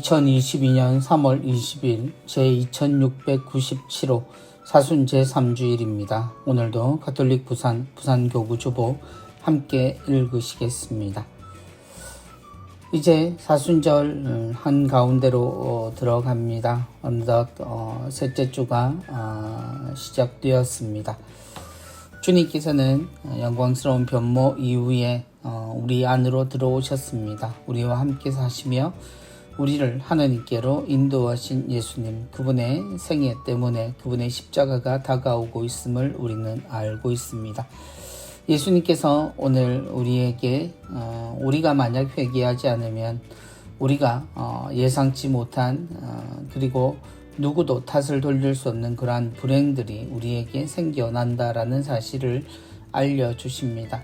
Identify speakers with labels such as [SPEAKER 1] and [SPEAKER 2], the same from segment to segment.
[SPEAKER 1] 2022년 3월 20일 제2697호 사순 제3주일입니다. 오늘도 가톨릭 부산교구 주보 함께 읽으시겠습니다. 이제 사순절 한가운데로 들어갑니다. 어느덧 셋째 주가 시작되었습니다. 주님께서는 영광스러운 변모 이후에 우리 안으로 들어오셨습니다. 우리와 함께 사시며 우리를 하나님께로 인도하신 예수님, 그분의 생애 때문에 그분의 십자가가 다가오고 있음을 우리는 알고 있습니다. 예수님께서 오늘 우리에게 우리가 만약 회개하지 않으면 우리가 예상치 못한 그리고 누구도 탓을 돌릴 수 없는 그러한 불행들이 우리에게 생겨난다라는 사실을 알려주십니다.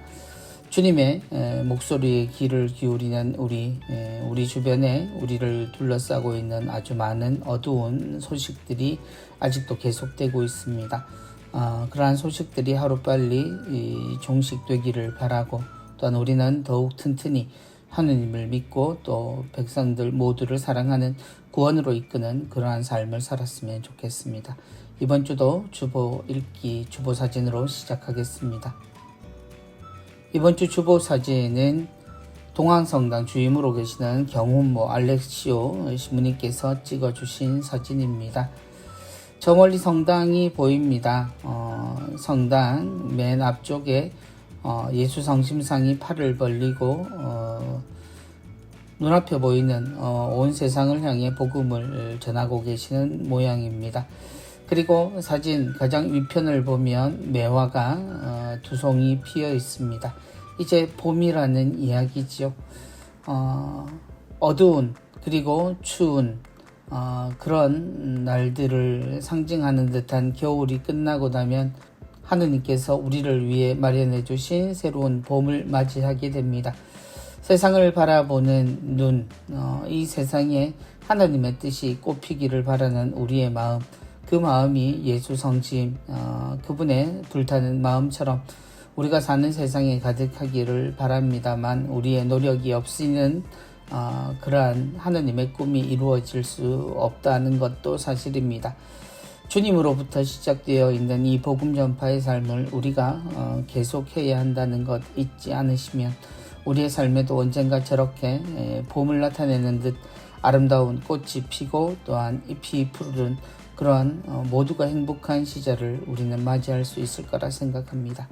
[SPEAKER 1] 주님의 목소리에 귀를 기울이는 우리 주변에 우리를 둘러싸고 있는 아주 많은 어두운 소식들이 아직도 계속되고 있습니다. 그러한 소식들이 하루빨리 종식되기를 바라고, 또한 우리는 더욱 튼튼히 하느님을 믿고 또 백성들 모두를 사랑하는 구원으로 이끄는 그러한 삶을 살았으면 좋겠습니다. 이번 주도 주보 읽기 주보 사진으로 시작하겠습니다. 이번 주 주보 사진은 동황성당 주임으로 계시는 경훈모 알렉시오 신부님께서 찍어주신 사진입니다. 저 멀리 성당이 보입니다. 성당 맨 앞쪽에 예수 성심상이 팔을 벌리고 눈앞에 보이는 온 세상을 향해 복음을 전하고 계시는 모양입니다. 그리고 사진 가장 위편을 보면 매화가 두 송이 피어 있습니다. 이제 봄이라는 이야기죠. 어두운 그리고 추운 그런 날들을 상징하는 듯한 겨울이 끝나고 나면 하느님께서 우리를 위해 마련해 주신 새로운 봄을 맞이하게 됩니다. 세상을 바라보는 눈, 이 세상에 하나님의 뜻이 꽃피기를 바라는 우리의 마음, 그 마음이 예수 성심, 그분의 불타는 마음처럼 우리가 사는 세상에 가득하기를 바랍니다만, 우리의 노력이 없이는 그러한 하느님의 꿈이 이루어질 수 없다는 것도 사실입니다. 주님으로부터 시작되어 있는 이 복음 전파의 삶을 우리가 계속해야 한다는 것 잊지 않으시면 우리의 삶에도 언젠가 저렇게 봄을 나타내는 듯 아름다운 꽃이 피고 또한 잎이 푸르른 그러한 모두가 행복한 시절을 우리는 맞이할 수 있을 거라 생각합니다.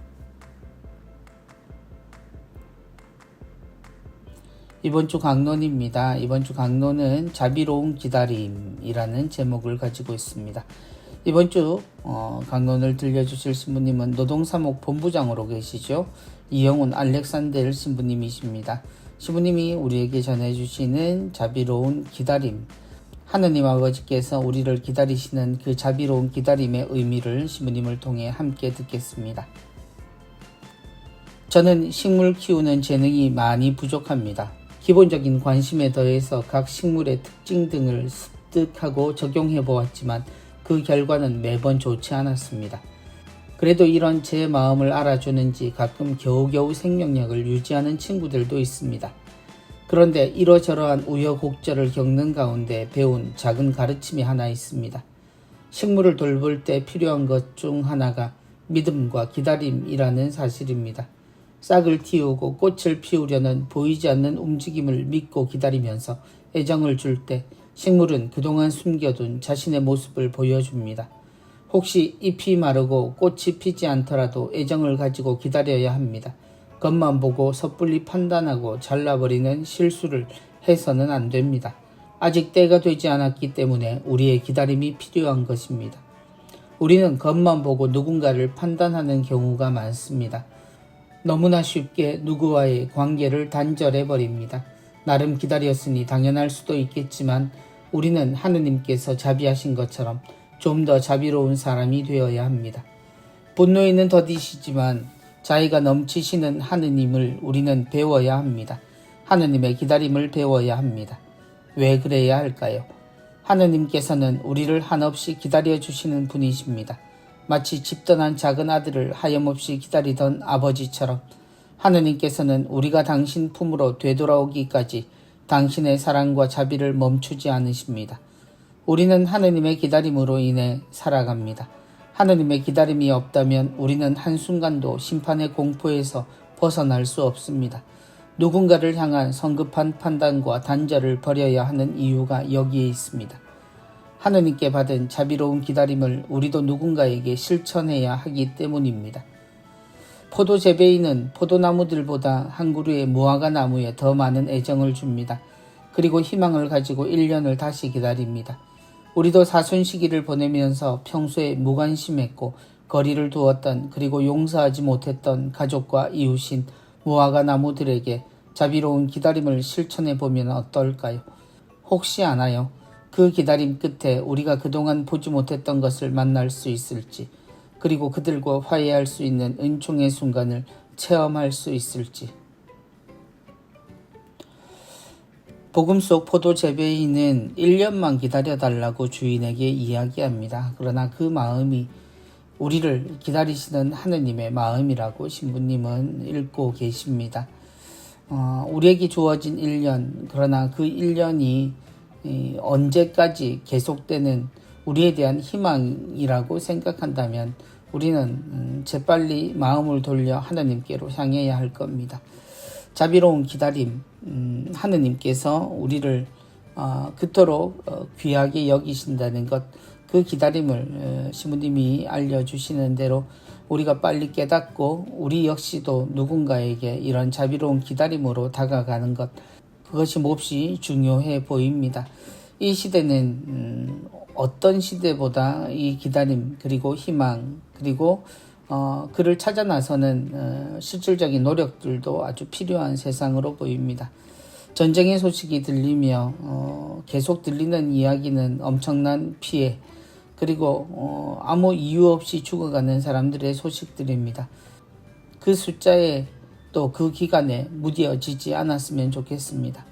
[SPEAKER 1] 이번 주 강론입니다. 이번 주 강론은 자비로운 기다림이라는 제목을 가지고 있습니다. 이번 주 강론을 들려주실 신부님은 노동사목 본부장으로 계시죠. 이영훈 알렉산델 신부님이십니다. 신부님이 우리에게 전해주시는 자비로운 기다림, 하느님 아버지께서 우리를 기다리시는 그 자비로운 기다림의 의미를 신부님을 통해 함께 듣겠습니다. 저는 식물 키우는 재능이 많이 부족합니다. 기본적인 관심에 더해서 각 식물의 특징 등을 습득하고 적용해 보았지만 그 결과는 매번 좋지 않았습니다. 그래도 이런 제 마음을 알아주는지 가끔 겨우겨우 생명력을 유지하는 친구들도 있습니다. 그런데 이러저러한 우여곡절을 겪는 가운데 배운 작은 가르침이 하나 있습니다. 식물을 돌볼 때 필요한 것 중 하나가 믿음과 기다림이라는 사실입니다. 싹을 틔우고 꽃을 피우려는 보이지 않는 움직임을 믿고 기다리면서 애정을 줄 때 식물은 그동안 숨겨둔 자신의 모습을 보여줍니다. 혹시 잎이 마르고 꽃이 피지 않더라도 애정을 가지고 기다려야 합니다. 겉만 보고 섣불리 판단하고 잘라버리는 실수를 해서는 안 됩니다. 아직 때가 되지 않았기 때문에 우리의 기다림이 필요한 것입니다. 우리는 겉만 보고 누군가를 판단하는 경우가 많습니다. 너무나 쉽게 누구와의 관계를 단절해버립니다. 나름 기다렸으니 당연할 수도 있겠지만 우리는 하느님께서 자비하신 것처럼 좀 더 자비로운 사람이 되어야 합니다. 분노에는 더디시지만 자애가 넘치시는 하느님을 우리는 배워야 합니다. 하느님의 기다림을 배워야 합니다. 왜 그래야 할까요? 하느님께서는 우리를 한없이 기다려주시는 분이십니다. 마치 집 떠난 작은 아들을 하염없이 기다리던 아버지처럼 하느님께서는 우리가 당신 품으로 되돌아오기까지 당신의 사랑과 자비를 멈추지 않으십니다. 우리는 하느님의 기다림으로 인해 살아갑니다. 하느님의 기다림이 없다면 우리는 한순간도 심판의 공포에서 벗어날 수 없습니다. 누군가를 향한 성급한 판단과 단절을 버려야 하는 이유가 여기에 있습니다. 하느님께 받은 자비로운 기다림을 우리도 누군가에게 실천해야 하기 때문입니다. 포도 재배인은 포도나무들보다 한 그루의 무화과 나무에 더 많은 애정을 줍니다. 그리고 희망을 가지고 1년을 다시 기다립니다. 우리도 사순 시기를 보내면서 평소에 무관심했고 거리를 두었던, 그리고 용서하지 못했던 가족과 이웃인 무화과 나무들에게 자비로운 기다림을 실천해 보면 어떨까요? 혹시 아나요? 그 기다림 끝에 우리가 그동안 보지 못했던 것을 만날 수 있을지, 그리고 그들과 화해할 수 있는 은총의 순간을 체험할 수 있을지. 복음 속 포도 재배인은 1년만 기다려달라고 주인에게 이야기합니다. 그러나 그 마음이 우리를 기다리시는 하느님의 마음이라고 신부님은 읽고 계십니다. 우리에게 주어진 1년, 그러나 그 1년이 언제까지 계속되는 우리에 대한 희망이라고 생각한다면 우리는 재빨리 마음을 돌려 하느님께로 향해야 할 겁니다. 자비로운 기다림, 하느님께서 우리를 그토록 귀하게 여기신다는 것, 그 기다림을 신부님이 알려주시는 대로 우리가 빨리 깨닫고 우리 역시도 누군가에게 이런 자비로운 기다림으로 다가가는 것, 그것이 몹시 중요해 보입니다. 이 시대는 어떤 시대보다 이 기다림, 그리고 희망, 그리고 그를 찾아 나서는 실질적인 노력들도 아주 필요한 세상으로 보입니다. 전쟁의 소식이 들리며 계속 들리는 이야기는 엄청난 피해, 그리고 아무 이유 없이 죽어가는 사람들의 소식들입니다. 그 숫자에 또 그 기간에 무뎌지지 않았으면 좋겠습니다.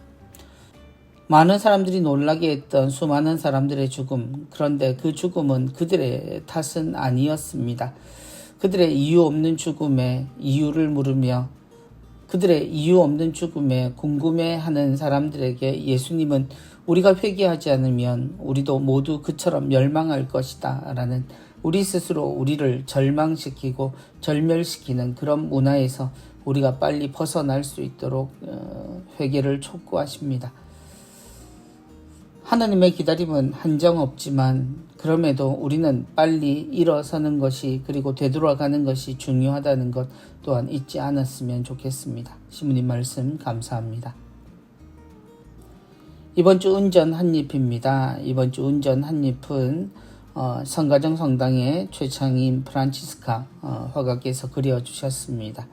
[SPEAKER 1] 많은 사람들이 놀라게 했던 수많은 사람들의 죽음, 그런데 그 죽음은 그들의 탓은 아니었습니다. 그들의 이유 없는 죽음에 이유를 물으며 그들의 이유 없는 죽음에 궁금해하는 사람들에게 예수님은 우리가 회개하지 않으면 우리도 모두 그처럼 멸망할 것이다 라는, 우리 스스로 우리를 절망시키고 절멸시키는 그런 문화에서 우리가 빨리 벗어날 수 있도록 회개를 촉구하십니다. 하나님의 기다림은 한정없지만 그럼에도 우리는 빨리 일어서는 것이, 그리고 되돌아가는 것이 중요하다는 것 또한 잊지 않았으면 좋겠습니다. 신부님 말씀 감사합니다. 이번 주 운전 한입입니다. 이번 주 운전 한입은 성가정 성당의 최창임 프란치스카 화가께서 그려주셨습니다.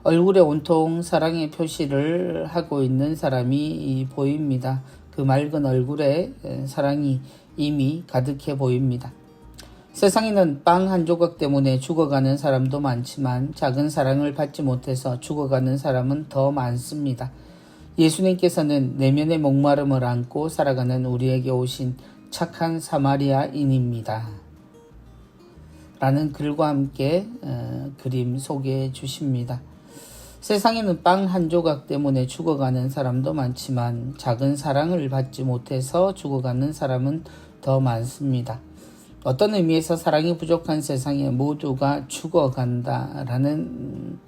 [SPEAKER 1] 얼굴에 온통 사랑의 표시를 하고 있는 사람이 보입니다. 그 맑은 얼굴에 사랑이 이미 가득해 보입니다. 세상에는 빵 한 조각 때문에 죽어가는 사람도 많지만 작은 사랑을 받지 못해서 죽어가는 사람은 더 많습니다. 예수님께서는 내면의 목마름을 안고 살아가는 우리에게 오신 착한 사마리아인입니다. 라는 글과 함께 그림 소개해 주십니다. 세상에는 빵 한 조각 때문에 죽어가는 사람도 많지만 작은 사랑을 받지 못해서 죽어가는 사람은 더 많습니다. 어떤 의미에서 사랑이 부족한 세상에 모두가 죽어간다라는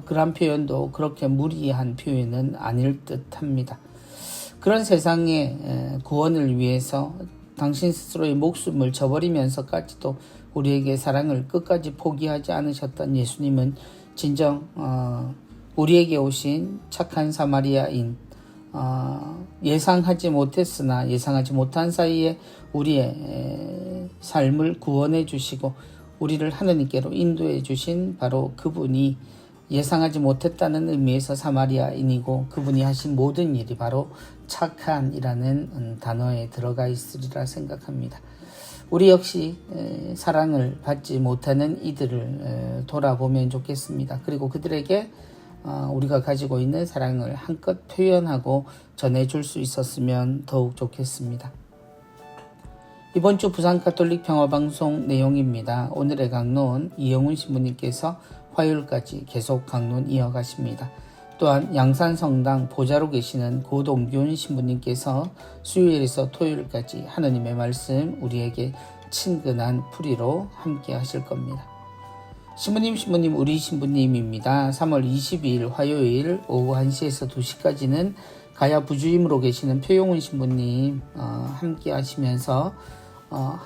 [SPEAKER 1] 그런 표현도 그렇게 무리한 표현은 아닐 듯합니다. 그런 세상의 구원을 위해서 당신 스스로의 목숨을 저버리면서까지도 우리에게 사랑을 끝까지 포기하지 않으셨던 예수님은 진정 우리에게 오신 착한 사마리아인, 예상하지 못했으나 예상하지 못한 사이에 우리의 삶을 구원해 주시고 우리를 하느님께로 인도해 주신 바로 그분이 예상하지 못했다는 의미에서 사마리아인이고, 그분이 하신 모든 일이 바로 착한이라는 단어에 들어가 있으리라 생각합니다. 우리 역시 사랑을 받지 못하는 이들을 돌아보면 좋겠습니다. 그리고 그들에게 우리가 가지고 있는 사랑을 한껏 표현하고 전해줄 수 있었으면 더욱 좋겠습니다. 이번 주 부산가톨릭 평화방송 내용입니다. 오늘의 강론 이영훈 신부님께서 화요일까지 계속 강론 이어가십니다. 또한 양산성당 보좌로 계시는 고동균 신부님께서 수요일에서 토요일까지 하느님의 말씀 우리에게 친근한 풀이로 함께 하실 겁니다. 신부님 우리 신부님입니다. 3월 22일 화요일 오후 1시에서 2시까지는 가야 부주임으로 계시는 표용훈 신부님 함께 하시면서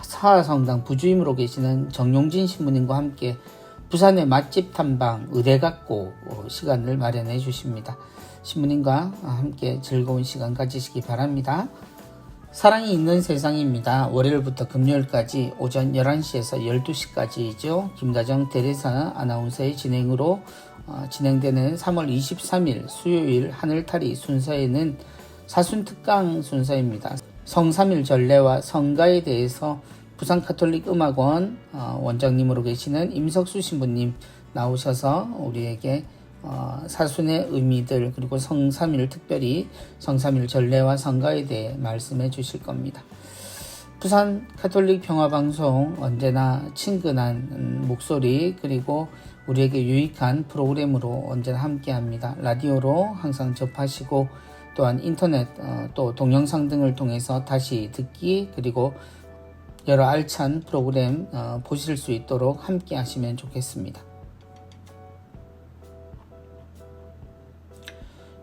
[SPEAKER 1] 사하성당 부주임으로 계시는 정용진 신부님과 함께 부산의 맛집 탐방 의대각고 시간을 마련해 주십니다. 신부님과 함께 즐거운 시간 가지시기 바랍니다. 사랑이 있는 세상입니다. 월요일부터 금요일까지 오전 11시에서 12시까지이죠. 김다정 대레사 아나운서의 진행으로 진행되는 3월 23일 수요일 하늘타리 순서에는 사순특강 순서입니다. 성삼일 전례와 성가에 대해서 부산가톨릭음악원 원장님으로 계시는 임석수 신부님 나오셔서 우리에게 사순의 의미들 그리고 성삼일 특별히 성삼일 전례와 성가에 대해 말씀해 주실 겁니다. 부산 가톨릭 평화방송 언제나 친근한 목소리 그리고 우리에게 유익한 프로그램으로 언제나 함께합니다. 라디오로 항상 접하시고 또한 인터넷 또 동영상 등을 통해서 다시 듣기 그리고 여러 알찬 프로그램 보실 수 있도록 함께 하시면 좋겠습니다.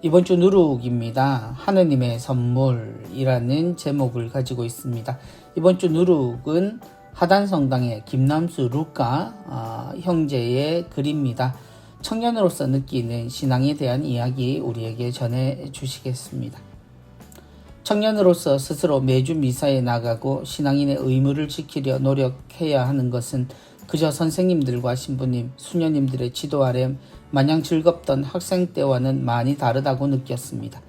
[SPEAKER 1] 이번 주 누룩입니다. 하느님의 선물이라는 제목을 가지고 있습니다. 이번 주 누룩은 하단성당의 김남수 루카 형제의 글입니다. 청년으로서 느끼는 신앙에 대한 이야기 우리에게 전해 주시겠습니다. 청년으로서 스스로 매주 미사에 나가고 신앙인의 의무를 지키려 노력해야 하는 것은 그저 선생님들과 신부님, 수녀님들의 지도 아래 마냥 즐겁던 학생 때와는 많이 다르다고 느꼈습니다.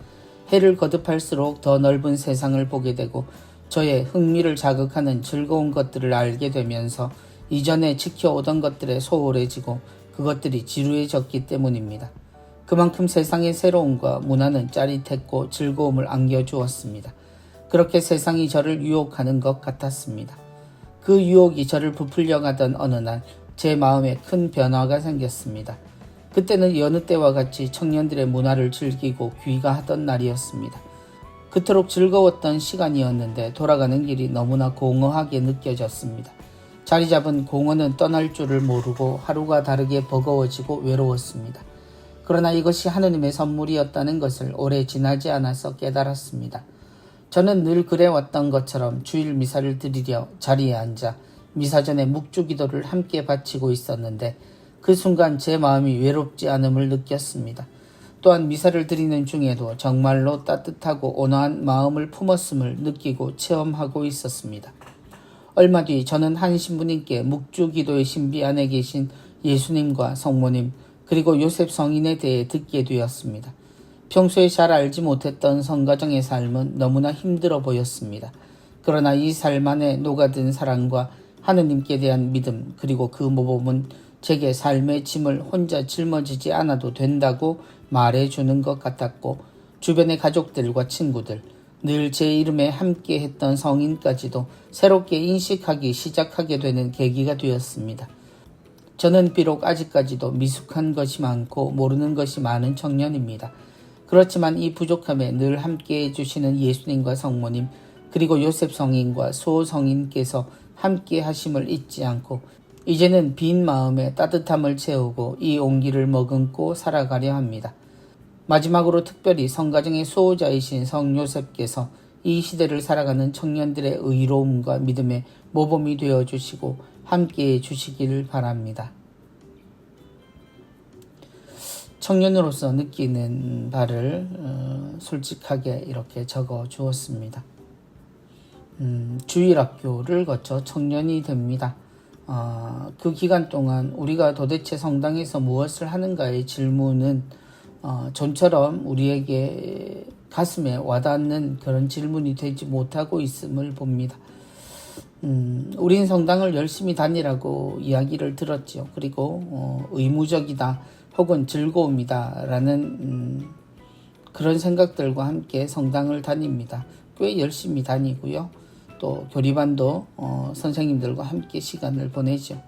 [SPEAKER 1] 해를 거듭할수록 더 넓은 세상을 보게 되고 저의 흥미를 자극하는 즐거운 것들을 알게 되면서 이전에 지켜오던 것들에 소홀해지고 그것들이 지루해졌기 때문입니다. 그만큼 세상의 새로움과 문화는 짜릿했고 즐거움을 안겨주었습니다. 그렇게 세상이 저를 유혹하는 것 같았습니다. 그 유혹이 저를 부풀려 가던 어느 날 제 마음에 큰 변화가 생겼습니다. 그때는 여느 때와 같이 청년들의 문화를 즐기고 귀가하던 날이었습니다. 그토록 즐거웠던 시간이었는데 돌아가는 길이 너무나 공허하게 느껴졌습니다. 자리 잡은 공허는 떠날 줄을 모르고 하루가 다르게 버거워지고 외로웠습니다. 그러나 이것이 하느님의 선물이었다는 것을 오래 지나지 않아서 깨달았습니다. 저는 늘 그래왔던 것처럼 주일 미사를 드리려 자리에 앉아 미사 전에 묵주기도를 함께 바치고 있었는데 그 순간 제 마음이 외롭지 않음을 느꼈습니다. 또한 미사를 드리는 중에도 정말로 따뜻하고 온화한 마음을 품었음을 느끼고 체험하고 있었습니다. 얼마 뒤 저는 한 신부님께 묵주기도의 신비 안에 계신 예수님과 성모님 그리고 요셉 성인에 대해 듣게 되었습니다. 평소에 잘 알지 못했던 성가정의 삶은 너무나 힘들어 보였습니다. 그러나 이 삶 안에 녹아든 사랑과 하느님께 대한 믿음 그리고 그 모범은 제게 삶의 짐을 혼자 짊어지지 않아도 된다고 말해주는 것 같았고 주변의 가족들과 친구들 늘 제 이름에 함께 했던 성인까지도 새롭게 인식하기 시작하게 되는 계기가 되었습니다. 저는 비록 아직까지도 미숙한 것이 많고 모르는 것이 많은 청년입니다. 그렇지만 이 부족함에 늘 함께 해주시는 예수님과 성모님 그리고 요셉 성인과 수호 성인께서 함께 하심을 잊지 않고 이제는 빈 마음에 따뜻함을 채우고 이 온기를 머금고 살아가려 합니다. 마지막으로 특별히 성가정의 수호자이신 성 요셉께서 이 시대를 살아가는 청년들의 의로움과 믿음의 모범이 되어주시고 함께해 주시기를 바랍니다. 청년으로서 느끼는 바를 솔직하게 이렇게 적어 주었습니다. 주일학교를 거쳐 청년이 됩니다. 그 기간 동안 우리가 도대체 성당에서 무엇을 하는가의 질문은 좀처럼 우리에게 가슴에 와닿는 그런 질문이 되지 못하고 있음을 봅니다. 우린 성당을 열심히 다니라고 이야기를 들었죠. 그리고 의무적이다 혹은 즐거움이다 라는 그런 생각들과 함께 성당을 다닙니다. 꽤 열심히 다니고요. 또 교리반도 선생님들과 함께 시간을 보내죠.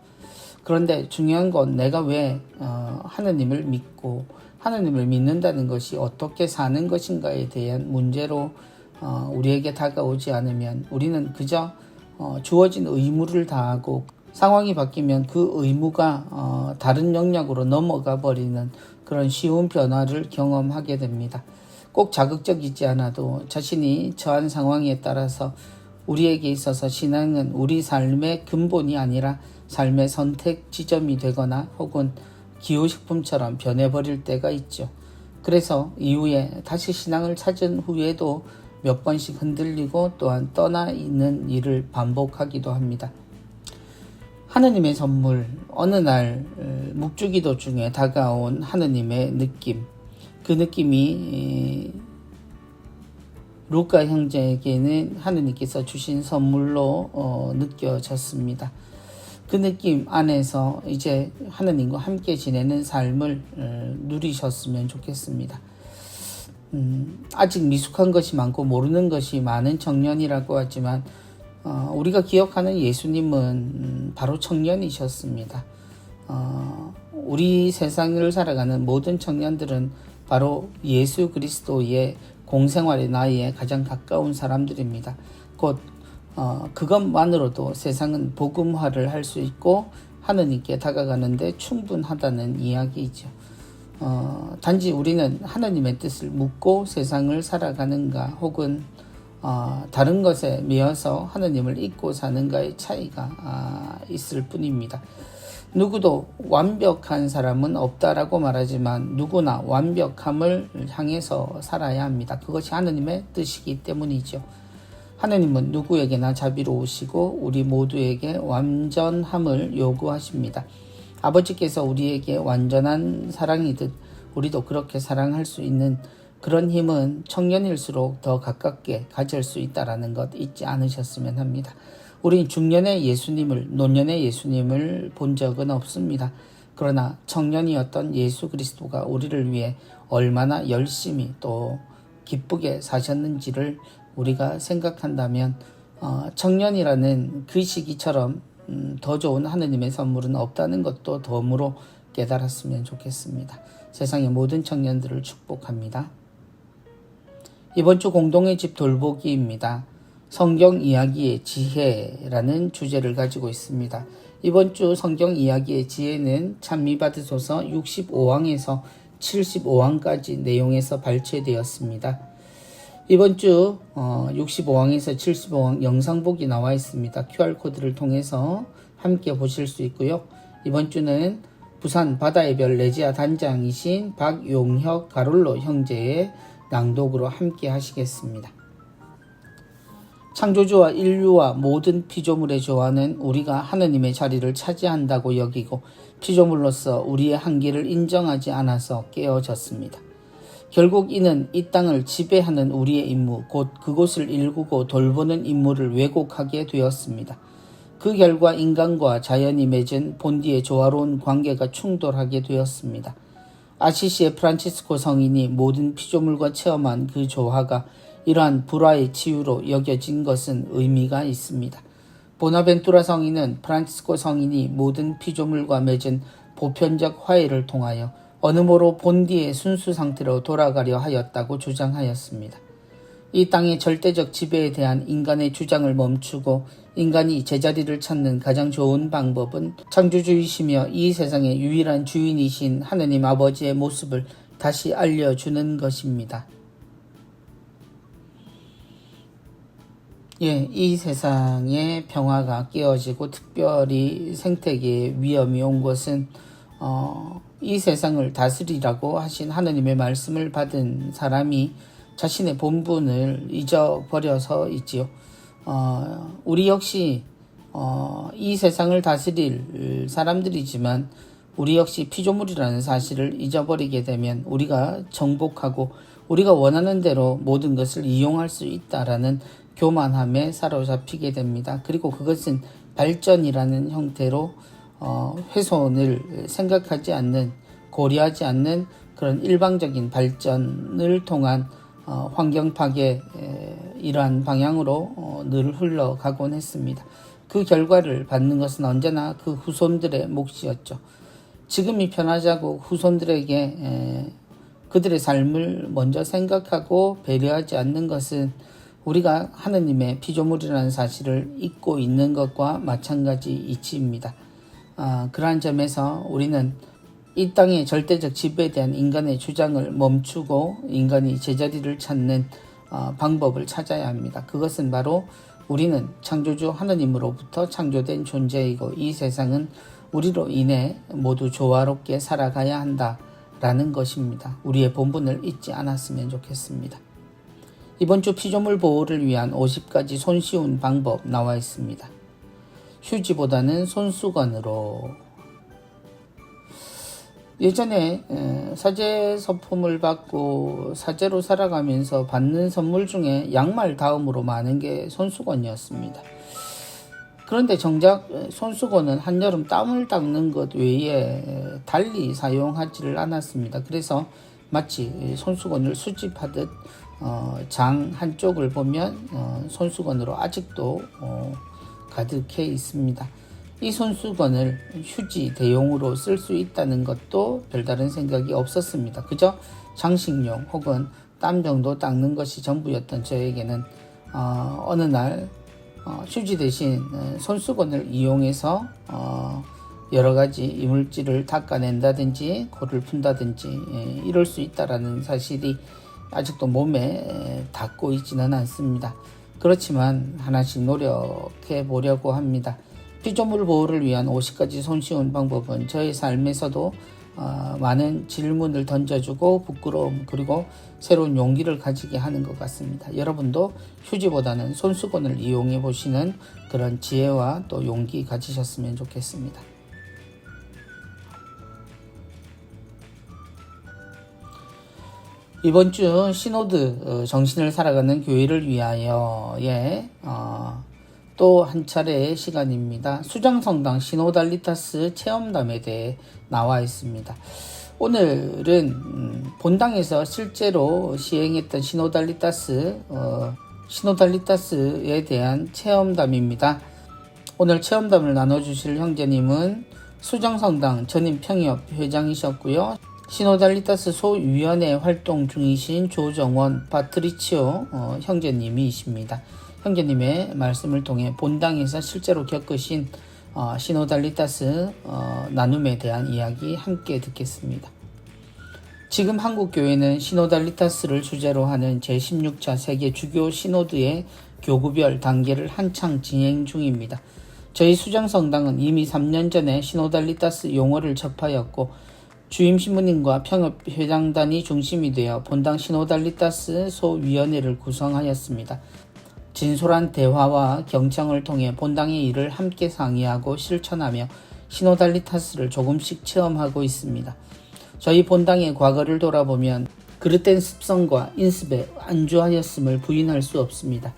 [SPEAKER 1] 그런데 중요한 건 내가 왜 하느님을 믿고 하나님을 믿는다는 것이 어떻게 사는 것인가에 대한 문제로 우리에게 다가오지 않으면 우리는 그저 주어진 의무를 다하고 상황이 바뀌면 그 의무가 다른 영역으로 넘어가 버리는 그런 쉬운 변화를 경험하게 됩니다. 꼭 자극적이지 않아도 자신이 처한 상황에 따라서 우리에게 있어서 신앙은 우리 삶의 근본이 아니라 삶의 선택 지점이 되거나 혹은 기호식품처럼 변해버릴 때가 있죠. 그래서 이후에 다시 신앙을 찾은 후에도 몇 번씩 흔들리고 또한 떠나 있는 일을 반복하기도 합니다. 하느님의 선물, 어느 날 묵주기도 중에 다가온 하느님의 느낌, 그 느낌이 루카 형제에게는 하느님께서 주신 선물로 느껴졌습니다. 그 느낌 안에서 이제 하느님과 함께 지내는 삶을 누리셨으면 좋겠습니다. 아직 미숙한 것이 많고 모르는 것이 많은 청년이라고 하지만 우리가 기억하는 예수님은 바로 청년이셨습니다. 우리 세상을 살아가는 모든 청년들은 바로 예수 그리스도의 공생활의 나이에 가장 가까운 사람들입니다. 곧 그것만으로도 세상은 복음화를 할 수 있고 하느님께 다가가는데 충분하다는 이야기이죠. 단지 우리는 하느님의 뜻을 묻고 세상을 살아가는가 혹은 다른 것에 매여서 하느님을 잊고 사는가의 차이가 있을 뿐입니다. 누구도 완벽한 사람은 없다라고 말하지만 누구나 완벽함을 향해서 살아야 합니다. 그것이 하느님의 뜻이기 때문이죠. 하느님은 누구에게나 자비로우시고 우리 모두에게 완전함을 요구하십니다. 아버지께서 우리에게 완전한 사랑이듯 우리도 그렇게 사랑할 수 있는 그런 힘은 청년일수록 더 가깝게 가질 수 있다는 것 잊지 않으셨으면 합니다. 우린 중년의 예수님을, 노년의 예수님을 본 적은 없습니다. 그러나 청년이었던 예수 그리스도가 우리를 위해 얼마나 열심히 또 기쁘게 사셨는지를 우리가 생각한다면 청년이라는 그 시기처럼 더 좋은 하느님의 선물은 없다는 것도 덤으로 깨달았으면 좋겠습니다. 세상의 모든 청년들을 축복합니다. 이번 주 공동의 집 돌보기입니다. 성경 이야기의 지혜라는 주제를 가지고 있습니다. 이번 주 성경 이야기의 지혜는 찬미받으소서 65왕에서 75왕까지 내용에서 발췌되었습니다. 이번 주 65왕에서 75왕 영상복이 나와 있습니다. QR코드를 통해서 함께 보실 수 있고요. 이번 주는 부산 바다의 별 레지아 단장이신 박용혁 가롤로 형제의 낭독으로 함께 하시겠습니다. 창조주와 인류와 모든 피조물의 조화는 우리가 하느님의 자리를 차지한다고 여기고 피조물로서 우리의 한계를 인정하지 않아서 깨어졌습니다. 결국 이는 이 땅을 지배하는 우리의 임무, 곧 그곳을 일구고 돌보는 임무를 왜곡하게 되었습니다. 그 결과 인간과 자연이 맺은 본디의 조화로운 관계가 충돌하게 되었습니다. 아시시의 프란치스코 성인이 모든 피조물과 체험한 그 조화가 이러한 불화의 치유로 여겨진 것은 의미가 있습니다. 보나벤투라 성인은 프란치스코 성인이 모든 피조물과 맺은 보편적 화해를 통하여 어느 모로 본디의 순수 상태로 돌아가려 하였다고 주장하였습니다. 이 땅의 절대적 지배에 대한 인간의 주장을 멈추고 인간이 제자리를 찾는 가장 좋은 방법은 창조주이시며 이 세상의 유일한 주인이신 하느님 아버지의 모습을 다시 알려주는 것입니다. 이 세상에 평화가 깨어지고 특별히 생태계에 위험이 온 것은 이 세상을 다스리라고 하신 하느님의 말씀을 받은 사람이 자신의 본분을 잊어버려서 있지요. 우리 역시 이 세상을 다스릴 사람들이지만 우리 역시 피조물이라는 사실을 잊어버리게 되면 우리가 정복하고 우리가 원하는 대로 모든 것을 이용할 수 있다라는 교만함에 사로잡히게 됩니다. 그리고 그것은 발전이라는 형태로 훼손을 생각하지 않는, 고려하지 않는 그런 일방적인 발전을 통한 환경 파괴 이러한 방향으로 늘 흘러가곤 했습니다. 그 결과를 받는 것은 언제나 그 후손들의 몫이었죠. 지금이 편하자고 후손들에게 그들의 삶을 먼저 생각하고 배려하지 않는 것은 우리가 하느님의 피조물이라는 사실을 잊고 있는 것과 마찬가지 이치입니다. 그러한 점에서 우리는 이 땅의 절대적 지배에 대한 인간의 주장을 멈추고 인간이 제자리를 찾는 방법을 찾아야 합니다. 그것은 바로 우리는 창조주 하느님으로부터 창조된 존재이고 이 세상은 우리로 인해 모두 조화롭게 살아가야 한다라는 것입니다. 우리의 본분을 잊지 않았으면 좋겠습니다. 이번 주 피조물 보호를 위한 50가지 손쉬운 방법 나와 있습니다. 휴지보다는 손수건으로. 예전에 사제 서품을 받고 사제로 살아가면서 받는 선물 중에 양말 다음으로 많은 게 손수건이었습니다. 그런데 정작 손수건은 한여름 땀을 닦는 것 외에 달리 사용하지를 않았습니다. 그래서 마치 손수건을 수집하듯 장 한쪽을 보면 손수건으로 아직도 가득해 있습니다. 이 손수건을 휴지 대용으로 쓸 수 있다는 것도 별다른 생각이 없었습니다. 그저 장식용 혹은 땀 정도 닦는 것이 전부였던 저에게는 어느 날 휴지 대신 손수건을 이용해서 여러 가지 이물질을 닦아낸다든지 코를 푼다든지 이럴 수 있다라는 사실이 아직도 몸에 닿고 있지는 않습니다. 그렇지만 하나씩 노력해 보려고 합니다. 피조물 보호를 위한 50가지 손쉬운 방법은 저의 삶에서도 많은 질문을 던져주고 부끄러움 그리고 새로운 용기를 가지게 하는 것 같습니다. 여러분도 휴지보다는 손수건을 이용해 보시는 그런 지혜와 또 용기 가지셨으면 좋겠습니다. 이번 주 시노드 정신을 살아가는 교회를 위하여의 또 한 차례의 시간입니다. 수장성당 시노달리타스 체험담에 대해 나와 있습니다. 오늘은 본당에서 실제로 시행했던 시노달리타스에 대한 체험담입니다. 오늘 체험담을 나눠주실 형제님은 수장성당 전임 평협 회장이셨고요. 시노달리타스 소위원회 활동 중이신 조정원 파트리치오 형제님이십니다. 형제님의 말씀을 통해 본당에서 실제로 겪으신 시노달리타스 나눔에 대한 이야기 함께 듣겠습니다. 지금 한국교회는 시노달리타스를 주제로 하는 제16차 세계 주교 시노드의 교구별 단계를 한창 진행 중입니다. 저희 수장성당은 이미 3년 전에 시노달리타스 용어를 접하였고 주임 신부님과 평협 회장단이 중심이 되어 본당 시노달리타스 소위원회를 구성하였습니다. 진솔한 대화와 경청을 통해 본당의 일을 함께 상의하고 실천하며 시노달리타스를 조금씩 체험하고 있습니다. 저희 본당의 과거를 돌아보면 그릇된 습성과 인습에 안주하였음을 부인할 수 없습니다.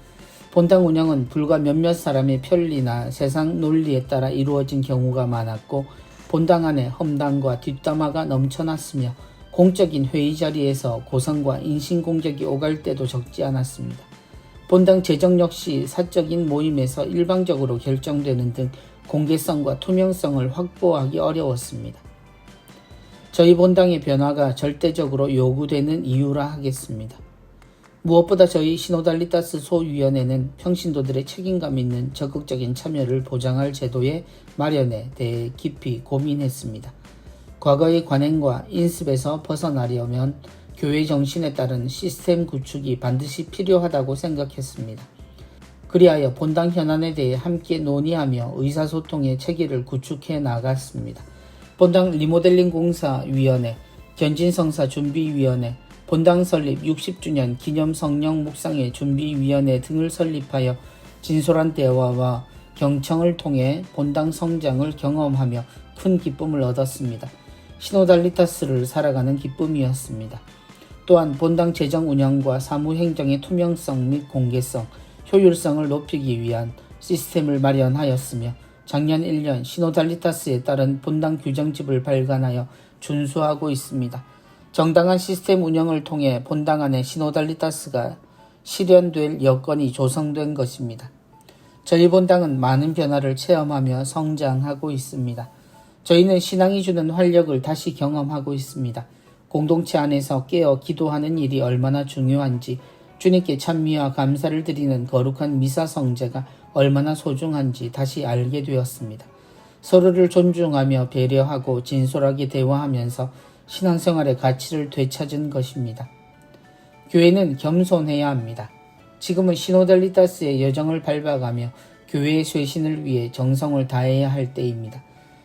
[SPEAKER 1] 본당 운영은 불과 몇몇 사람의 편리나 세상 논리에 따라 이루어진 경우가 많았고 본당 안에 험담과 뒷담화가 넘쳐났으며 공적인 회의 자리에서 고성과 인신공격이 오갈 때도 적지 않았습니다. 본당 재정 역시 사적인 모임에서 일방적으로 결정되는 등 공개성과 투명성을 확보하기 어려웠습니다. 저희 본당의 변화가 절대적으로 요구되는 이유라 하겠습니다. 무엇보다 저희 시노달리타스 소위원회는 평신도들의 책임감 있는 적극적인 참여를 보장할 제도의 마련에 대해 깊이 고민했습니다. 과거의 관행과 인습에서 벗어나려면 교회 정신에 따른 시스템 구축이 반드시 필요하다고 생각했습니다. 그리하여 본당 현안에 대해 함께 논의하며 의사소통의 체계를 구축해 나갔습니다. 본당 리모델링 공사위원회, 견진성사 준비위원회, 본당 설립 60주년 기념 성령 묵상회 준비위원회 등을 설립하여 진솔한 대화와 경청을 통해 본당 성장을 경험하며 큰 기쁨을 얻었습니다. 시노달리타스를 살아가는 기쁨이었습니다. 또한 본당 재정 운영과 사무행정의 투명성 및 공개성, 효율성을 높이기 위한 시스템을 마련하였으며 작년 1년 시노달리타스에 따른 본당 규정집을 발간하여 준수하고 있습니다. 정당한 시스템 운영을 통해 본당 안에 시노달리타스가 실현될 여건이 조성된 것입니다. 저희 본당은 많은 변화를 체험하며 성장하고 있습니다. 저희는 신앙이 주는 활력을 다시 경험하고 있습니다. 공동체 안에서 깨어 기도하는 일이 얼마나 중요한지, 주님께 찬미와 감사를 드리는 거룩한 미사 성제가 얼마나 소중한지 다시 알게 되었습니다. 서로를 존중하며 배려하고 진솔하게 대화하면서 신앙생활의 가치를 되찾은 것입니다. 교회는 겸손해야 합니다. 지금은 시노달리타스의 여정을 밟아가며 교회의 쇄신을 위해 정성을 다해야 할 때입니다.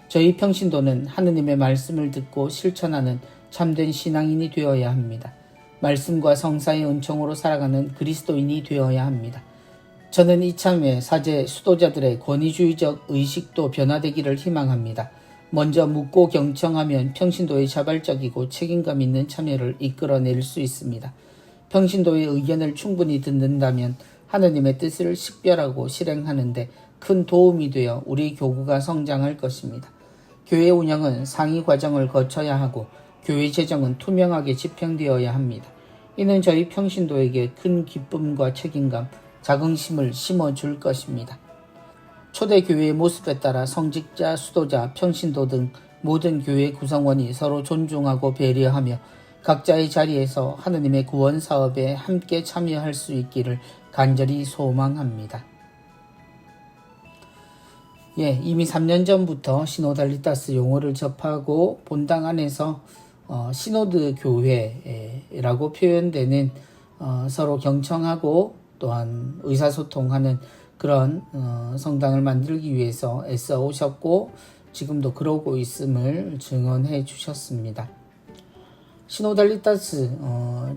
[SPEAKER 1] 저희 평신도는 하느님의 말씀을 듣고 실천하는 참된 신앙인이 되어야 합니다. 말씀과 성사의 은총으로 살아가는 그리스도인이 되어야 합니다. 저는 이참에 사제 수도자들의 권위주의적 의식도 변화되기를 희망합니다. 먼저 묻고 경청하면 평신도의 자발적이고 책임감 있는 참여를 이끌어낼 수 있습니다. 평신도의 의견을 충분히 듣는다면 하느님의 뜻을 식별하고 실행하는데 큰 도움이 되어 우리 교구가 성장할 것입니다. 교회 운영은 상위 과정을 거쳐야 하고 교회 재정은 투명하게 집행되어야 합니다. 이는 저희 평신도에게 큰 기쁨과 책임감, 자긍심을 심어줄 것입니다. 초대교회의 모습에 따라 성직자, 수도자, 평신도 등 모든 교회 구성원이 서로 존중하고 배려하며 각자의 자리에서 하느님의 구원 사업에 함께 참여할 수 있기를 간절히 소망합니다. 이미 3년 전부터 시노달리타스 용어를 접하고 본당 안에서 시노드 교회라고 표현되는 서로 경청하고 또한 의사소통하는 그런 성당을 만들기 위해서 애써 오셨고 지금도 그러고 있음을 증언해 주셨습니다. 시노달리타스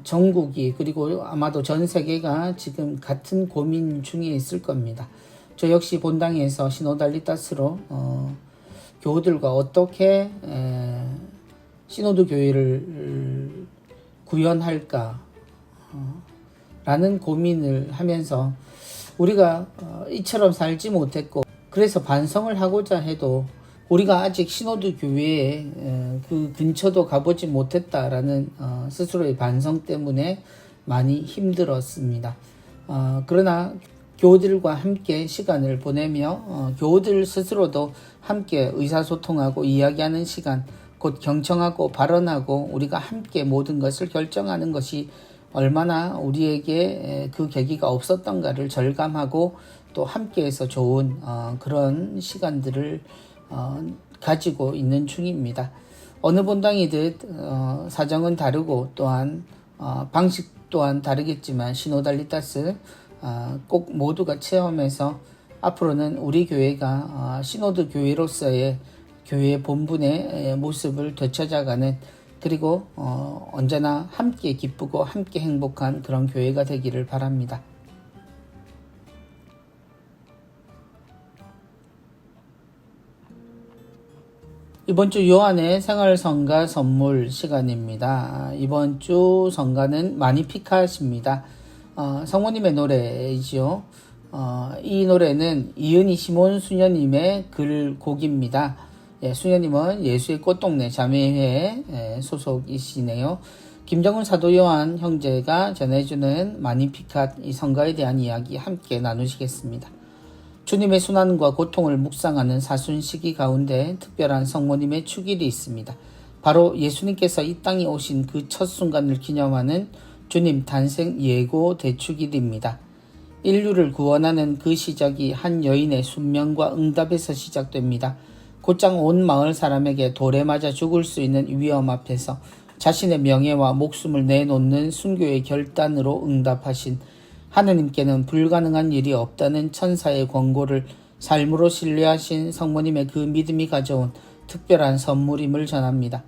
[SPEAKER 1] 전국이 그리고 아마도 전 세계가 지금 같은 고민 중에 있을 겁니다. 저 역시 본당에서 시노달리타스로 교우들과 어떻게 시노드 교회를 구현할까 라는 고민을 하면서 우리가 이처럼 살지 못했고 그래서 반성을 하고자 해도 우리가 아직 시노드 교회에 그 근처도 가보지 못했다라는 스스로의 반성 때문에 많이 힘들었습니다. 그러나 교우들과 함께 시간을 보내며 교우들 스스로도 함께 의사소통하고 이야기하는 시간, 곧 경청하고 발언하고 우리가 함께 모든 것을 결정하는 것이 얼마나 우리에게 그 계기가 없었던가를 절감하고 또 함께해서 좋은 그런 시간들을 가지고 있는 중입니다. 어느 본당이듯 사정은 다르고 또한 방식 또한 다르겠지만 시노달리타스 꼭 모두가 체험해서 앞으로는 우리 교회가 시노드 교회로서의 교회의 본분의 모습을 되찾아가는 그리고 언제나 함께 기쁘고 함께 행복한 그런 교회가 되기를 바랍니다. 이번 주 요한의 생활성가 선물 시간입니다. 이번 주 성가는 마니피카십니다. 성모님의 노래이지요. 이 노래는 이은희 시몬 수녀님의 글곡입니다. 수녀님은 예수의 꽃동네 자매회 소속이시네요. 김정훈 사도 요한 형제가 전해주는 마니피캇 이 성가에 대한 이야기 함께 나누시겠습니다. 주님의 순환과 고통을 묵상하는 사순 시기 가운데 특별한 성모님의 축일이 있습니다. 바로 예수님께서 이 땅에 오신 그 첫 순간을 기념하는 주님 탄생 예고 대축일입니다. 인류를 구원하는 그 시작이 한 여인의 순명과 응답에서 시작됩니다. 곧장 온 마을 사람에게 돌에 맞아 죽을 수 있는 위험 앞에서 자신의 명예와 목숨을 내놓는 순교의 결단으로 응답하신 하느님께는 불가능한 일이 없다는 천사의 권고를 삶으로 신뢰하신 성모님의 그 믿음이 가져온 특별한 선물임을 전합니다.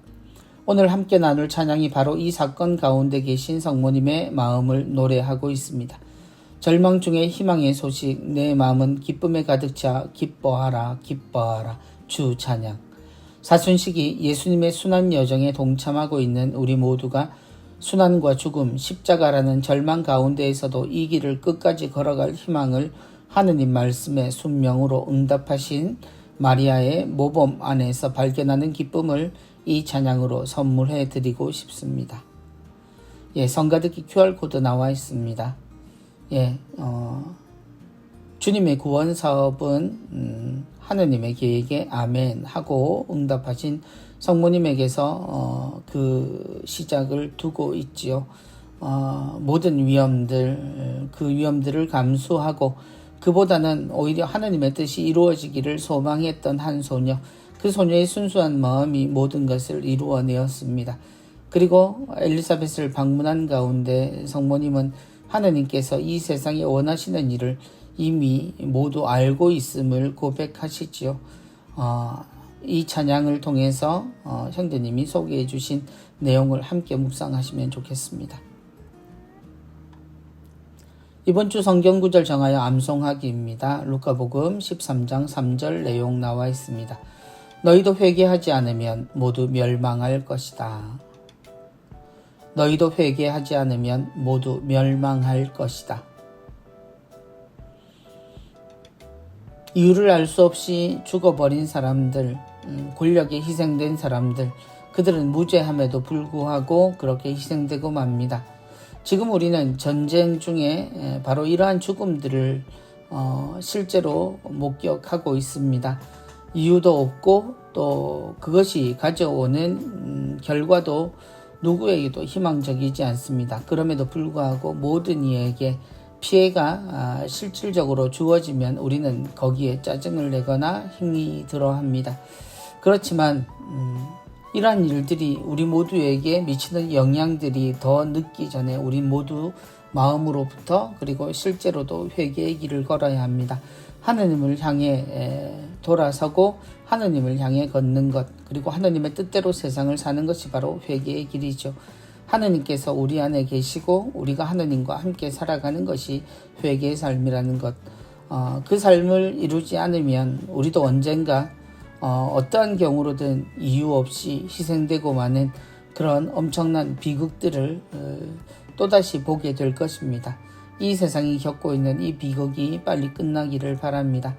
[SPEAKER 1] 오늘 함께 나눌 찬양이 바로 이 사건 가운데 계신 성모님의 마음을 노래하고 있습니다. 절망 중에 희망의 소식, 내 마음은 기쁨에 가득 차 기뻐하라 기뻐하라 주 찬양. 사순시기 예수님의 순환 여정에 동참하고 있는 우리 모두가 순환과 죽음, 십자가라는 절망 가운데에서도 이 길을 끝까지 걸어갈 희망을 하느님 말씀의 순명으로 응답하신 마리아의 모범 안에서 발견하는 기쁨을 이 찬양으로 선물해 드리고 싶습니다. 성가듣기 QR코드 나와 있습니다. 주님의 구원 사업은 하느님의 계획에 아멘 하고 응답하신 성모님에게서 그 시작을 두고 있지요. 모든 위험들, 그 위험들을 감수하고 그보다는 오히려 하느님의 뜻이 이루어지기를 소망했던 한 소녀, 그 소녀의 순수한 마음이 모든 것을 이루어내었습니다. 그리고 엘리사벳을 방문한 가운데 성모님은 하느님께서 이 세상에 원하시는 일을 이미 모두 알고 있음을 고백하시지요. 이 찬양을 통해서 형제님이 소개해 주신 내용을 함께 묵상하시면 좋겠습니다. 이번 주 성경구절 정하여 암송하기입니다. 루카복음 13장 3절 내용 나와 있습니다. 너희도 회개하지 않으면 모두 멸망할 것이다. 너희도 회개하지 않으면 모두 멸망할 것이다. 이유를 알 수 없이 죽어버린 사람들, 권력에 희생된 사람들, 그들은 무죄함에도 불구하고 그렇게 희생되고 맙니다. 지금 우리는 전쟁 중에 바로 이러한 죽음들을 실제로 목격하고 있습니다. 이유도 없고 또 그것이 가져오는 결과도 누구에게도 희망적이지 않습니다. 그럼에도 불구하고 모든 이에게 피해가 실질적으로 주어지면 우리는 거기에 짜증을 내거나 힘이 들어합니다. 그렇지만 이러한 일들이 우리 모두에게 미치는 영향들이 더 늦기 전에 우리 모두 마음으로부터 그리고 실제로도 회개의 길을 걸어야 합니다. 하느님을 향해 돌아서고 하느님을 향해 걷는 것, 그리고 하느님의 뜻대로 세상을 사는 것이 바로 회개의 길이죠. 하느님께서 우리 안에 계시고 우리가 하느님과 함께 살아가는 것이 회개의 삶이라는 것. 그 삶을 이루지 않으면 우리도 언젠가 어떠한 경우로든 이유 없이 희생되고 마는 그런 엄청난 비극들을 또다시 보게 될 것입니다. 이 세상이 겪고 있는 이 비극이 빨리 끝나기를 바랍니다.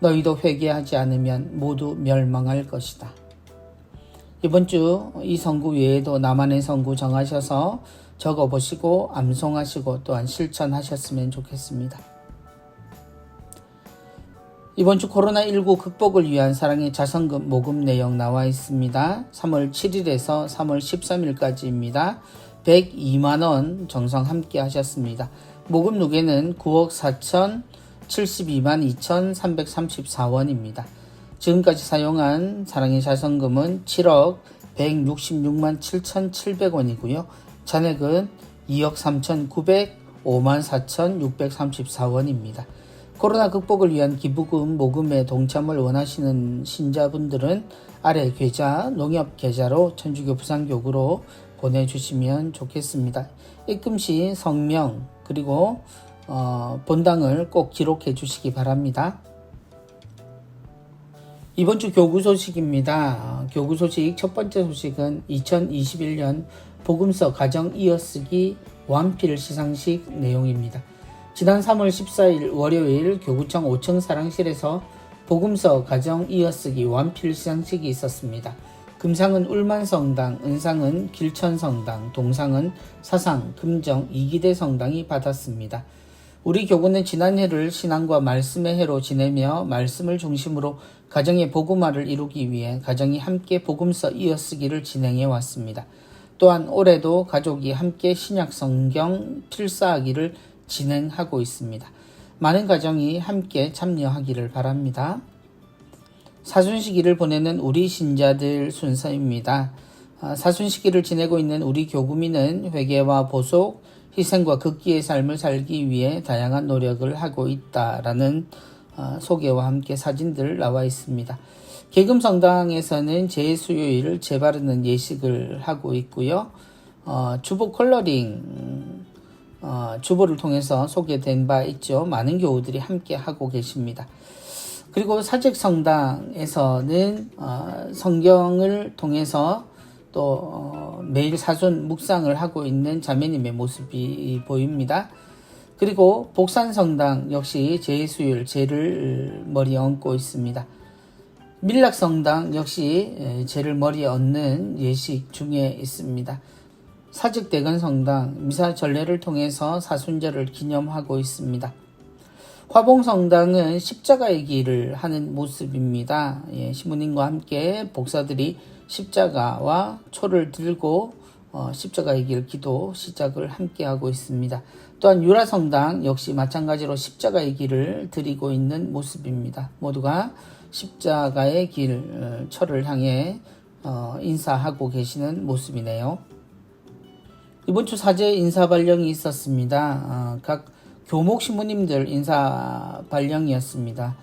[SPEAKER 1] 너희도 회개하지 않으면 모두 멸망할 것이다. 이번 주 이 성구 외에도 나만의 성구 정하셔서 적어보시고 암송하시고 또한 실천하셨으면 좋겠습니다. 이번 주 코로나19 극복을 위한 사랑의 자선금 모금 내용 나와 있습니다. 3월 7일에서 3월 13일까지입니다. 102만원 정성 함께 하셨습니다. 모금 누계는 9억 4,072만 2,334원입니다. 지금까지 사용한 사랑의 자선금은 7억 166만 7,700원이고요. 잔액은 2억 3,905만 4,634원입니다. 코로나 극복을 위한 기부금 모금에 동참을 원하시는 신자분들은 아래 계좌 농협계좌로 천주교 부산교구로 보내주시면 좋겠습니다. 입금 시 성명 그리고 본당을 꼭 기록해 주시기 바랍니다. 이번 주 교구 소식입니다. 교구 소식 첫 번째 소식은 2021년 복음서 가정 이어쓰기 완필 시상식 내용입니다. 지난 3월 14일 월요일 교구청 5층 사랑실에서 복음서 가정 이어쓰기 완필 시상식이 있었습니다. 금상은 울만성당, 은상은 길천성당, 동상은 사상, 금정, 이기대 성당이 받았습니다. 우리 교구는 지난해를 신앙과 말씀의 해로 지내며 말씀을 중심으로 가정의 복음화를 이루기 위해 가정이 함께 복음서 이어쓰기를 진행해 왔습니다. 또한 올해도 가족이 함께 신약 성경 필사하기를 진행하고 있습니다. 많은 가정이 함께 참여하기를 바랍니다. 사순시기를 보내는 우리 신자들 순서입니다. 사순시기를 지내고 있는 우리 교구민은 회개와 보속, 희생과 극기의 삶을 살기 위해 다양한 노력을 하고 있다라는 소개와 함께 사진들 나와 있습니다. 계금성당에서는 제수요일을 재바르는 예식을 하고 있고요. 주보 컬러링 주보를 통해서 소개된 바 있죠. 많은 교우들이 함께 하고 계십니다. 그리고 사직성당에서는 성경을 통해서 또 매일 사순 묵상을 하고 있는 자매님의 모습이 보입니다. 그리고 복산성당 역시 제수요일 제를 머리에 얹고 있습니다. 밀락성당 역시 제를 머리에 얹는 예식 중에 있습니다. 사직대건성당 미사 전례를 통해서 사순절을 기념하고 있습니다. 화봉성당은 십자가의 길을 하는 모습입니다. 신부님과 함께 복사들이 십자가와 초를 들고 십자가의 길 기도 시작을 함께 하고 있습니다. 또한 유라성당 역시 마찬가지로 십자가의 길을 드리고 있는 모습입니다. 모두가 십자가의 길 철을 향해 인사하고 계시는 모습이네요. 이번 주 사제 인사 발령이 있었습니다. 각 교목 신부님들 인사 발령이었습니다.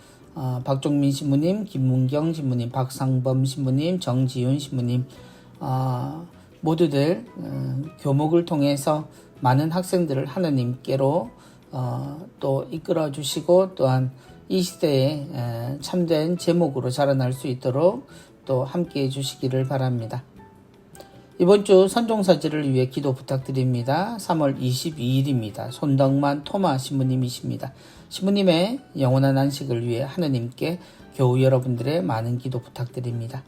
[SPEAKER 1] 박종민 신부님, 김문경 신부님, 박상범 신부님, 정지윤 신부님 모두들 교목을 통해서 많은 학생들을 하나님께로 또 이끌어 주시고 또한 이 시대에 참된 제목으로 자라날 수 있도록 또 함께 해 주시기를 바랍니다. 이번 주 선종사제를 위해 기도 부탁드립니다. 3월 22일입니다. 손덕만 토마 신부님이십니다. 신부님의 영원한 안식을 위해 하느님께 교우 여러분들의 많은 기도 부탁드립니다.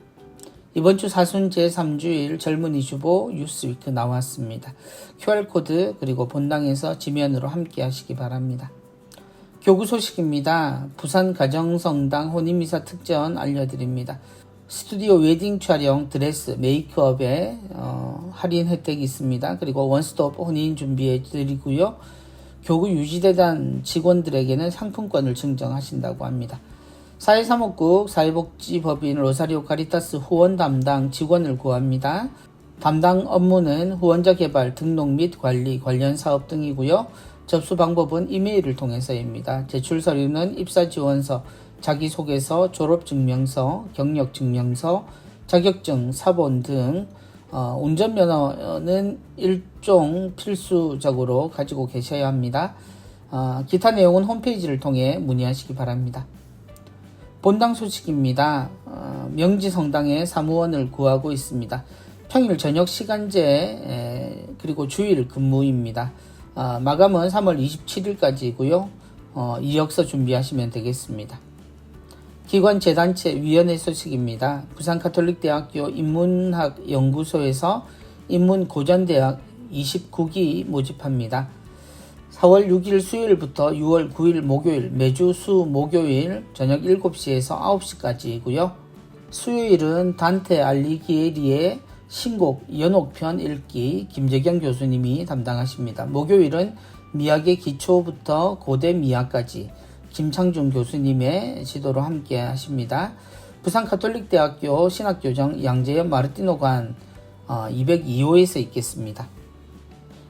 [SPEAKER 1] 이번 주 사순 제3주일 젊은이 주보 뉴스위크 나왔습니다. QR코드 그리고 본당에서 지면으로 함께 하시기 바랍니다. 교구 소식입니다. 부산 가정성당 혼인미사 특전 알려드립니다. 스튜디오 웨딩 촬영, 드레스, 메이크업에 할인 혜택이 있습니다. 그리고 원스톱 혼인 준비해 드리고요. 교구 유지대단 직원들에게는 상품권을 증정하신다고 합니다. 사회사목국 사회복지법인 로사리오 카리타스 후원 담당 직원을 구합니다. 담당 업무는 후원자 개발, 등록 및 관리, 관련 사업 등이고요. 접수 방법은 이메일을 통해서입니다. 제출 서류는 입사지원서, 자기소개서, 졸업증명서, 경력증명서, 자격증, 사본 등 운전면허는 일종 필수적으로 가지고 계셔야 합니다. 기타 내용은 홈페이지를 통해 문의하시기 바랍니다. 본당 소식입니다. 명지성당에 사무원을 구하고 있습니다. 평일 저녁 시간제 그리고 주일 근무입니다. 마감은 3월 27일까지이고요. 이력서 준비하시면 되겠습니다. 기관 재단체 위원회 소식입니다. 부산가톨릭대학교 인문학연구소에서 인문고전대학 29기 모집합니다. 4월 6일 수요일부터 6월 9일 목요일 매주 수 목요일 저녁 7시에서 9시까지이고요. 수요일은 단테 알리기에리의 신곡 연옥편 읽기 김재경 교수님이 담당하십니다. 목요일은 미학의 기초부터 고대 미학까지 김창준 교수님의 지도로 함께 하십니다. 부산가톨릭대학교 신학교정 양재현 마르티노관 202호에서 있겠습니다.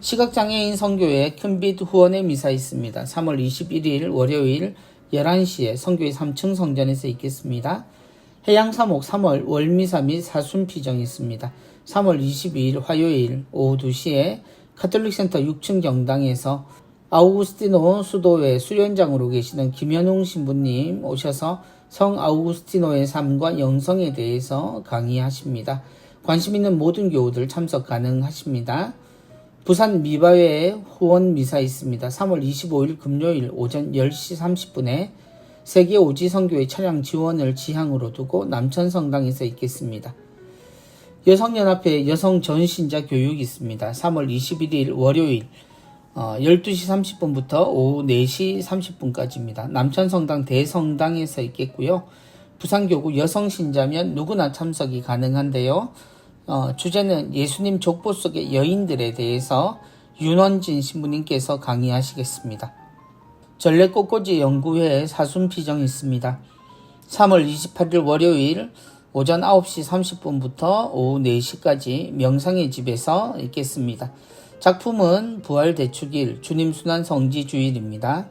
[SPEAKER 1] 시각장애인 선교회 큰빛 후원의 미사 있습니다. 3월 21일 월요일 11시에 선교회 3층 성전에서 있겠습니다. 해양사목 3월 월미사 및 사순피정이 있습니다. 3월 22일 화요일 오후 2시에 가톨릭센터 6층 경당에서 아우구스티노 수도회 수련장으로 계시는 김현웅 신부님 오셔서 성 아우구스티노의 삶과 영성에 대해서 강의하십니다. 관심 있는 모든 교우들 참석 가능하십니다. 부산 미바회 후원 미사 있습니다. 3월 25일 금요일 오전 10시 30분에 세계 오지 선교회 차량 지원을 지향으로 두고 남천성당에서 있겠습니다. 여성연합회 여성 전신자 교육이 있습니다. 3월 21일 월요일 12시 30분부터 오후 4시 30분까지입니다. 남천성당 대성당에서 있겠고요. 부산교구 여성신자면 누구나 참석이 가능한데요. 주제는 예수님 족보 속의 여인들에 대해서 윤원진 신부님께서 강의하시겠습니다. 전래꽃꽂이 연구회 사순피정이 있습니다. 3월 28일 월요일 오전 9시 30분부터 오후 4시까지 명상의 집에서 있겠습니다. 작품은 부활대축일 주님순환 성지주일입니다.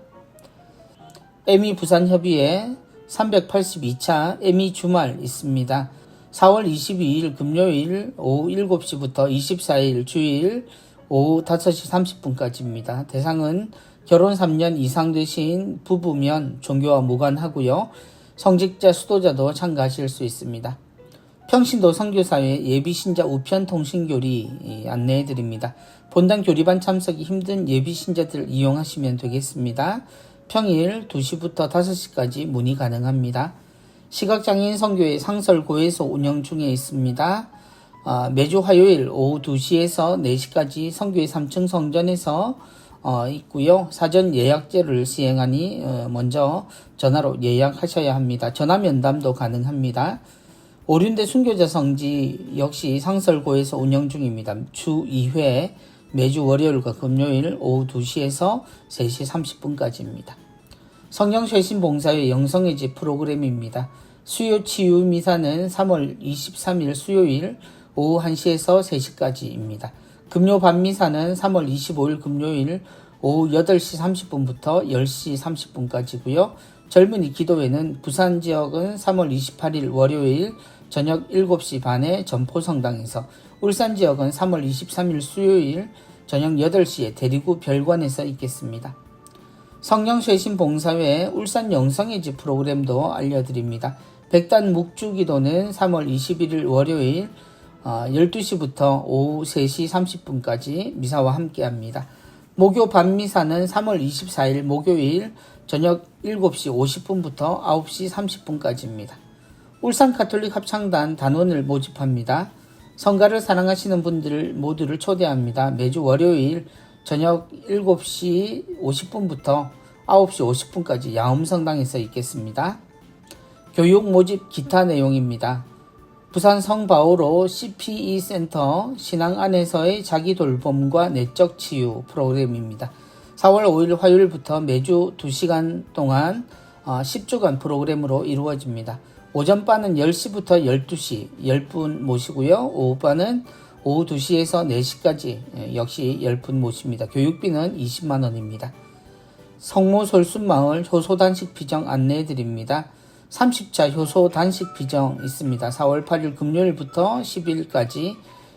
[SPEAKER 1] 에미 부산협의회 382차 에미 주말 있습니다. 4월 22일 금요일 오후 7시부터 24일 주일 오후 5시 30분까지입니다. 대상은 결혼 3년 이상 되신 부부면 종교와 무관하고요. 성직자 수도자도 참가하실 수 있습니다. 평신도 선교사회 예비신자 우편 통신교리 안내해드립니다. 본당 교리반 참석이 힘든 예비신자들 이용하시면 되겠습니다. 평일 2시부터 5시까지 문의 가능합니다. 시각장애인 선교회 상설고에서 운영 중에 있습니다. 매주 화요일 오후 2시에서 4시까지 선교회 3층 성전에서 있고요. 사전 예약제를 시행하니 먼저 전화로 예약하셔야 합니다. 전화 면담도 가능합니다. 오륜대 순교자 성지 역시 상설고에서 운영 중입니다. 주 2회 매주 월요일과 금요일 오후 2시에서 3시 30분까지입니다. 성령쇄신봉사회 영성의 집 프로그램입니다. 수요 치유 미사는 3월 23일 수요일 오후 1시에서 3시까지입니다. 금요 밤미사는 3월 25일 금요일 오후 8시 30분부터 10시 30분까지고요. 젊은이 기도회는 부산 지역은 3월 28일 월요일 저녁 7시 반에 전포성당에서, 울산 지역은 3월 23일 수요일 저녁 8시에 대리구 별관에서 있겠습니다. 성령쇄신봉사회 울산 영성의 집 프로그램도 알려드립니다. 백단 묵주기도는 3월 21일 월요일 12시부터 오후 3시 30분까지 미사와 함께합니다. 목요 밤미사는 3월 24일 목요일 저녁 7시 50분부터 9시 30분까지입니다. 울산 가톨릭 합창단 단원을 모집합니다. 성가를 사랑하시는 분들 모두를 초대합니다. 매주 월요일 저녁 7시 50분부터 9시 50분까지 야음성당에서 있겠습니다. 교육 모집 기타 내용입니다. 부산 성바오로 CPE 센터 신앙 안에서의 자기 돌봄과 내적 치유 프로그램입니다. 4월 5일 화요일부터 매주 2시간 동안 10주간 프로그램으로 이루어집니다. 오전바는 10시부터 12시 10분 모시고요. 오후바는 오후 2시에서 4시까지 역시 10분 모십니다. 교육비는 20만원입니다. 성모 솔순마을 효소 단식 비정 안내해드립니다. 30차 효소 단식 비정 있습니다. 4월 8일 금요일부터 10일까지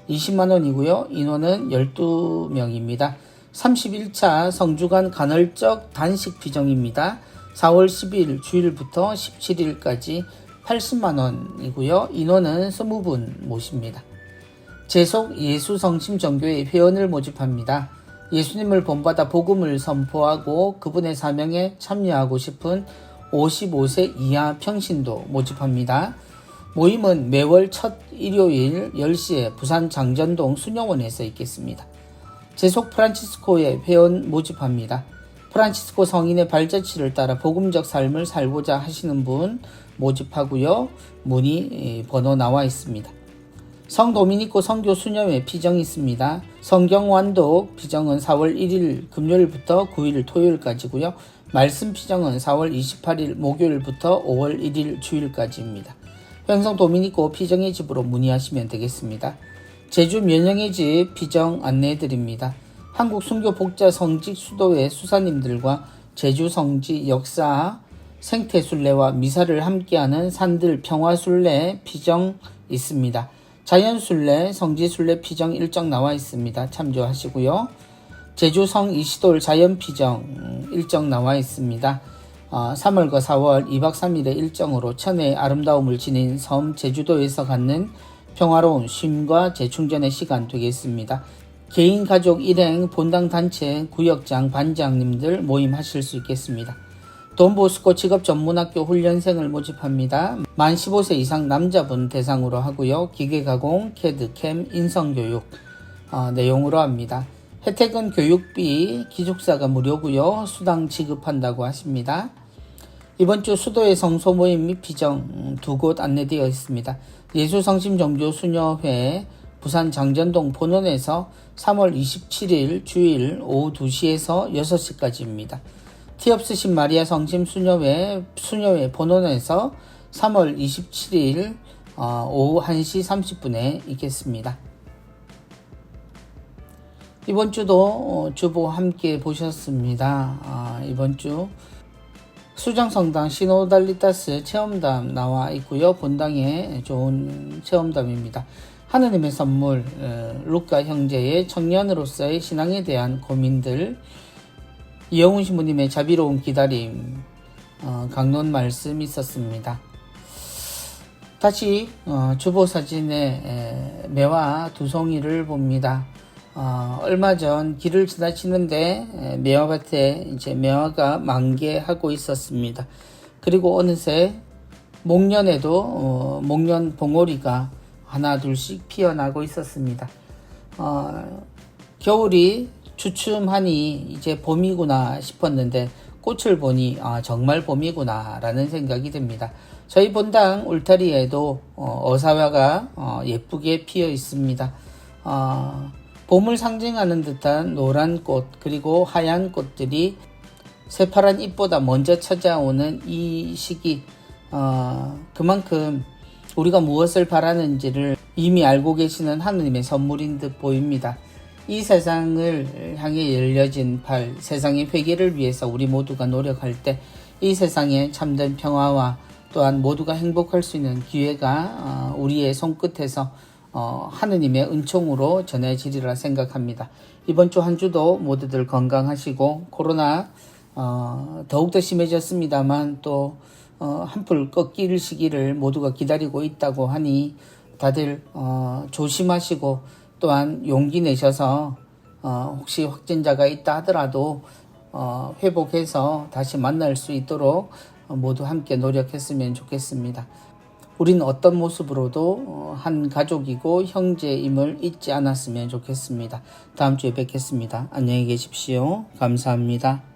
[SPEAKER 1] 20만원이고요. 인원은 12명입니다. 31차 성주간 간헐적 단식 비정입니다. 4월 10일 주일부터 17일까지 80만원이고요. 인원은 20분 모십니다. 재속 예수성심정교회 회원을 모집합니다. 예수님을 본받아 복음을 선포하고 그분의 사명에 참여하고 싶은 55세 이하 평신도 모집합니다. 모임은 매월 첫 일요일 10시에 부산 장전동 수녀원에서 있겠습니다. 재속 프란치스코의 회원 모집합니다. 프란치스코 성인의 발자취를 따라 복음적 삶을 살고자 하시는 분 모집하고요. 문의 번호 나와 있습니다. 성도미니코 성교 수녀회 비정이 있습니다. 성경완독 비정은 4월 1일 금요일부터 9일 토요일까지고요. 말씀 비정은 4월 28일 목요일부터 5월 1일 주일까지입니다. 횡성 도미니코 비정의 집으로 문의하시면 되겠습니다. 제주 면영의 집 비정 안내해드립니다. 한국 순교 복자 성직 수도회 수사님들과 제주 성지 역사 생태순례와 미사를 함께하는 산들 평화순례 비정 있습니다. 자연순례, 성지순례 피정 일정 나와 있습니다. 참조하시고요. 제주성 이시돌 자연피정 일정 나와 있습니다. 3월과 4월 2박 3일의 일정으로 천혜의 아름다움을 지닌 섬 제주도에서 갖는 평화로운 쉼과 재충전의 시간 되겠습니다. 개인, 가족, 일행, 본당 단체, 구역장, 반장님들 모임하실 수 있겠습니다. 돈보스코 직업전문학교 훈련생을 모집합니다. 만 15세 이상 남자분 대상으로 하고요. 기계가공, 캐드, 캠, 인성교육 내용으로 합니다. 혜택은 교육비, 기숙사가 무료고요. 수당 지급한다고 하십니다. 이번 주 수도의 성소 모임 및 비정 두 곳 안내되어 있습니다. 예수성심정교 수녀회 부산 장전동 본원에서 3월 27일 주일 오후 2시에서 6시까지입니다. 티없으신 마리아 성심 수녀회 본원에서 3월 27일 오후 1시 30분에 있겠습니다. 이번 주도 주보 함께 보셨습니다. 이번 주 수정성당 시노달리타스 체험담 나와 있고요. 본당에 좋은 체험담입니다. 하느님의 선물, 루카 형제의 청년으로서의 신앙에 대한 고민들, 이영훈 신부님의 자비로운 기다림, 강론 말씀 있었습니다. 다시 주보 사진에 매화 두 송이를 봅니다. 얼마 전 길을 지나치는데 매화밭에 이제 매화가 만개하고 있었습니다. 그리고 어느새 목련에도 목련 봉오리가 하나 둘씩 피어나고 있었습니다. 겨울이 주춤하니 이제 봄이구나 싶었는데 꽃을 보니 정말 봄이구나 라는 생각이 듭니다. 저희 본당 울타리에도 어사화가 예쁘게 피어 있습니다. 봄을 상징하는 듯한 노란 꽃 그리고 하얀 꽃들이 새파란 잎보다 먼저 찾아오는 이 시기, 그만큼 우리가 무엇을 바라는지를 이미 알고 계시는 하느님의 선물인 듯 보입니다. 이 세상을 향해 열려진 팔, 세상의 회개를 위해서 우리 모두가 노력할 때 이 세상에 참된 평화와 또한 모두가 행복할 수 있는 기회가 우리의 손끝에서 하느님의 은총으로 전해지리라 생각합니다. 이번 주 한 주도 모두들 건강하시고 코로나 더욱더 심해졌습니다만 또 한풀 꺾일 시기를 모두가 기다리고 있다고 하니 다들 조심하시고 또한 용기 내셔서 혹시 확진자가 있다 하더라도 회복해서 다시 만날 수 있도록 모두 함께 노력했으면 좋겠습니다. 우리는 어떤 모습으로도 한 가족이고 형제임을 잊지 않았으면 좋겠습니다. 다음 주에 뵙겠습니다. 안녕히 계십시오. 감사합니다.